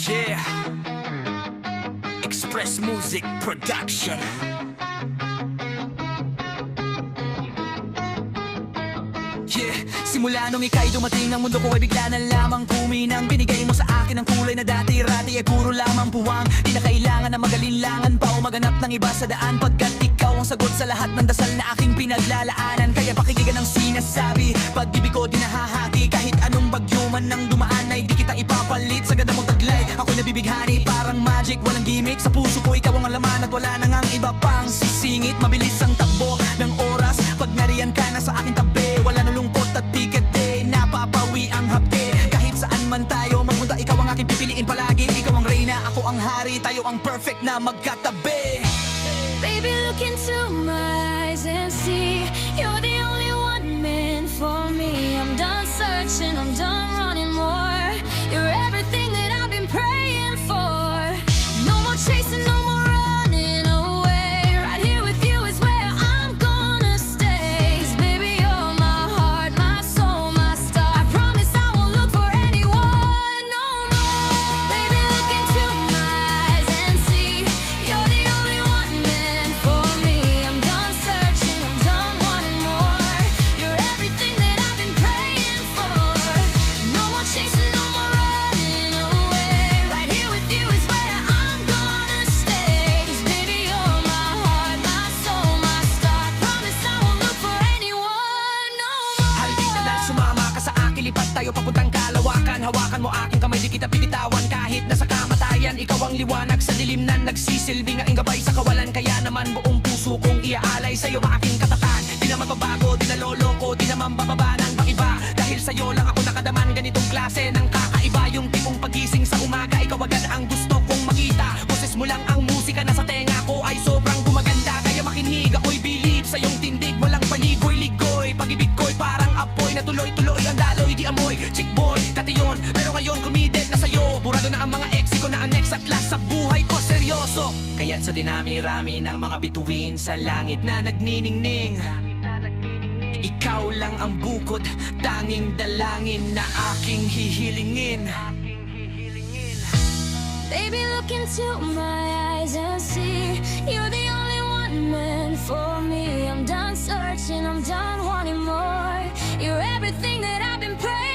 Yeah, Express Music Production. Yeah, simula nung ika'y dumating ng mundo ko ay bigla na lamang kuminang. Binigay mo sa akin ang kulay na dati-rati ay puro lamang puwang. Di na kailangan na magalinlangan pa o maganap ng iba sa daan, pagkat ikaw ang sagot sa lahat ng dasal na aking pinaglalaanan. Kaya pakinggan ang sinasabi, pag-ibig ko di nahahati. Kahit anong bagyo man nang dumaan ay di kita ipapalit sa ganda mong taglay. Ako'y nabibighani parang magic, walang gimmick. Sa puso ko ikaw ang laman at wala nang ang iba pang sisingit. Mabilis ang takbo ng oras pag nariyan ka na sa aking tabi. Wala na lungkot at pikete, napapawi ang hapde. Kahit saan man tayo magpunta, ikaw ang aking pipiliin palagi. Ikaw ang reyna, ako ang hari, tayo ang perfect na magkatabi. Baby, look into my eyes and see you're the only one meant for me. I'm done searching, I'm done running more. You're everything that I've been praying for. No more chasing, no more running away. Right here with you is where I'm gonna stay. 'Cause baby, you're my heart, my soul, my star. I promise I won't look for anyone no more. Baby, look into my eyes and see you're the only one meant for me. I'm done searching, I'm done wanting more. You're everything that I've been praying for. No more chasing, no more running away. Right here with you is where I'm gonna stay. 'Cause baby, you're my heart, my soul, my star. I promise I won't look for anyone no more. Halika na sumama ka sa akin, lipat tayo papuntang kalawakan. Hawakan mo aking kamay, di kita pigitawan. Kahit nasa kamatayan, ikaw ang liwanag sa dilim na nagsisilbing ang gabay sa kawalan. Kaya naman buong puso kong iaalay sa'yo aking katatan. Di naman babago, di naloloko, di naman bababa ng pakiba. Dahil sa'yo lang ako nakadaman, ganitong klase ng kakaiba. Yung tipong pagising sa umaga, ikaw agad ang gusto kong makita. Boses mo lang ang musika na sa tenga ko ay sobrang gumaganda. Kaya makinig, ako'y bilib sa iyong tindig. Walang paligoy-ligoy, pag-ibig ko'y parang apoy na tuloy-tuloy ang daloy, di amoy. Chick boy, dati yun, pero ngayon kumidit na sa'yo. Burado na ang mga ex ko na annex at last sa buhay ko seryoso. Kaya't sa dinami-rami ng mga bituin sa langit na nagniningning, ikaw lang ang bukod, tanging dalangin na aking hihilingin. Baby, look into my eyes and see you're the only one meant for me. I'm done searching, I'm done wanting more. You're everything that I've been praying